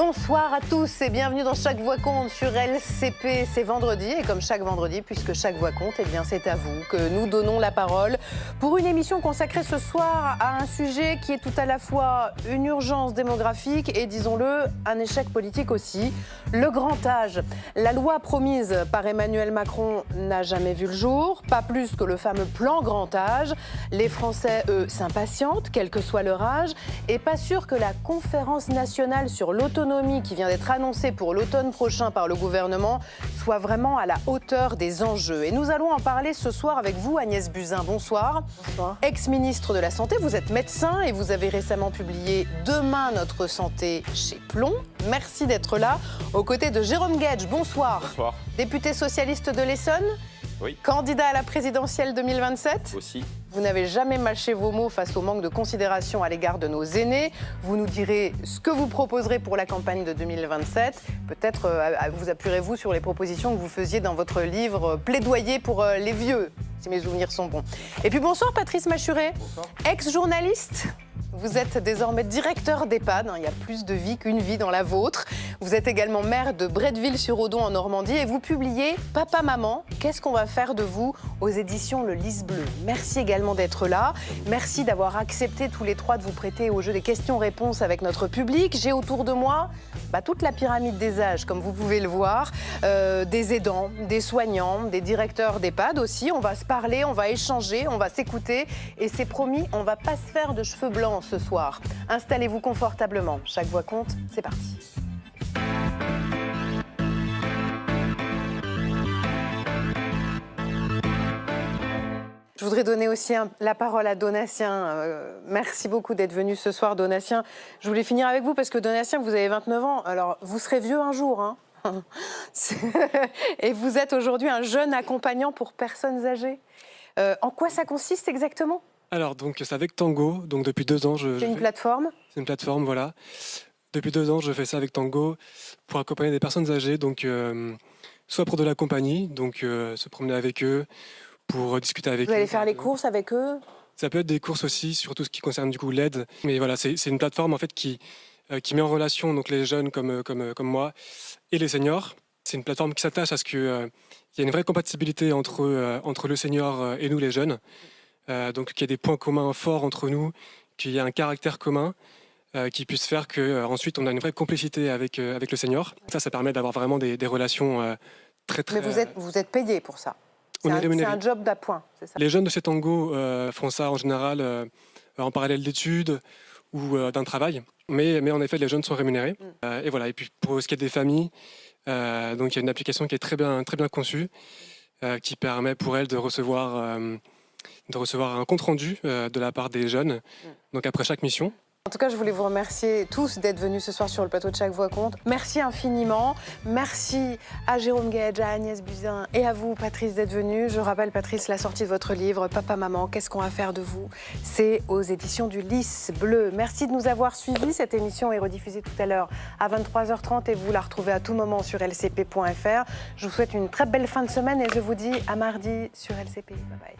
Bonsoir à tous et bienvenue dans Chaque Voix Compte sur LCP. C'est vendredi et comme chaque vendredi, puisque chaque voix compte, eh bien c'est à vous que nous donnons la parole pour une émission consacrée ce soir à un sujet qui est tout à la fois une urgence démographique et, disons-le, un échec politique aussi, le grand âge. La loi promise par Emmanuel Macron n'a jamais vu le jour, pas plus que le fameux plan grand âge. Les Français, eux, s'impatientent, quel que soit leur âge, et pas sûr que la conférence nationale sur l'autonomie qui vient d'être annoncée pour l'automne prochain par le gouvernement soit vraiment à la hauteur des enjeux. Et nous allons en parler ce soir avec vous, Agnès Buzyn. Bonsoir. Bonsoir. Ex-ministre de la Santé, vous êtes médecin et vous avez récemment publié « Demain, notre santé » chez Plomb. Merci d'être là. Aux côtés de Jérôme Guedj, bonsoir. Bonsoir. Député socialiste de l'Essonne. Oui. Candidat à la présidentielle 2027. Aussi. Vous n'avez jamais mâché vos mots face au manque de considération à l'égard de nos aînés. Vous nous direz ce que vous proposerez pour la campagne de 2027. Peut-être vous appuierez-vous sur les propositions que vous faisiez dans votre livre « Plaidoyer pour les vieux », si mes souvenirs sont bons. Et puis bonsoir Patrice Machuré, ex-journaliste. Vous êtes désormais directeur d'EHPAD, il y a plus de vie qu'une vie dans la vôtre. Vous êtes également maire de Bretteville-sur-Odon en Normandie et vous publiez « Papa, maman, qu'est-ce qu'on va faire de vous ?» aux éditions Le Lys Bleu. Merci également d'être là. Merci d'avoir accepté tous les trois de vous prêter au jeu des questions-réponses avec notre public. J'ai autour de moi toute la pyramide des âges, comme vous pouvez le voir, des aidants, des soignants, des directeurs d'EHPAD aussi. On va se parler, on va échanger, on va s'écouter et c'est promis, on ne va pas se faire de cheveux blancs ce soir. Installez-vous confortablement. Chaque voix compte, c'est parti. Je voudrais donner aussi la parole à Donatien. Merci beaucoup d'être venu ce soir, Donatien. Je voulais finir avec vous parce que Donatien, vous avez 29 ans. Alors, vous serez vieux un jour, hein. Et vous êtes aujourd'hui un jeune accompagnant pour personnes âgées. En quoi ça consiste exactement ? Alors, donc, c'est avec Tango. Donc, depuis 2 ans, C'est une plateforme ? C'est une plateforme, voilà. Depuis 2 ans, je fais ça avec Tango pour accompagner des personnes âgées. Donc, soit pour de la compagnie, donc se promener avec eux, pour discuter avec eux. Vous allez faire les courses avec eux ? Ça peut être des courses aussi, sur tout ce qui concerne du coup l'aide. Mais voilà, c'est une plateforme en fait qui met en relation donc les jeunes comme moi et les seniors. C'est une plateforme qui s'attache à ce qu'il y ait une vraie compatibilité entre le senior et nous les jeunes. Donc qu'il y ait des points communs forts entre nous, qu'il y ait un caractère commun qui puisse faire qu'ensuite on a une vraie complicité avec le senior. Ça permet d'avoir vraiment des relations très... Mais vous êtes payé pour ça ? C'est un job d'appoint, c'est ça ? Les jeunes de chez Tango font ça en général en parallèle d'études ou d'un travail. Mais en effet, les jeunes sont rémunérés. Et voilà. Et puis pour ce qui est des familles, donc il y a une application qui est très bien conçue, qui permet pour elles de recevoir un compte-rendu de la part des jeunes, donc après chaque mission. En tout cas, je voulais vous remercier tous d'être venus ce soir sur le plateau de Chaque Voix Compte. Merci infiniment. Merci à Jérôme Guedj, à Agnès Buzyn et à vous, Patrice, d'être venus. Je rappelle, Patrice, la sortie de votre livre « Papa, maman, qu'est-ce qu'on va faire de vous ?» C'est aux éditions du Lys Bleu. Merci de nous avoir suivis. Cette émission est rediffusée tout à l'heure à 23h30 et vous la retrouvez à tout moment sur lcp.fr. Je vous souhaite une très belle fin de semaine et je vous dis à mardi sur LCP. Bye bye.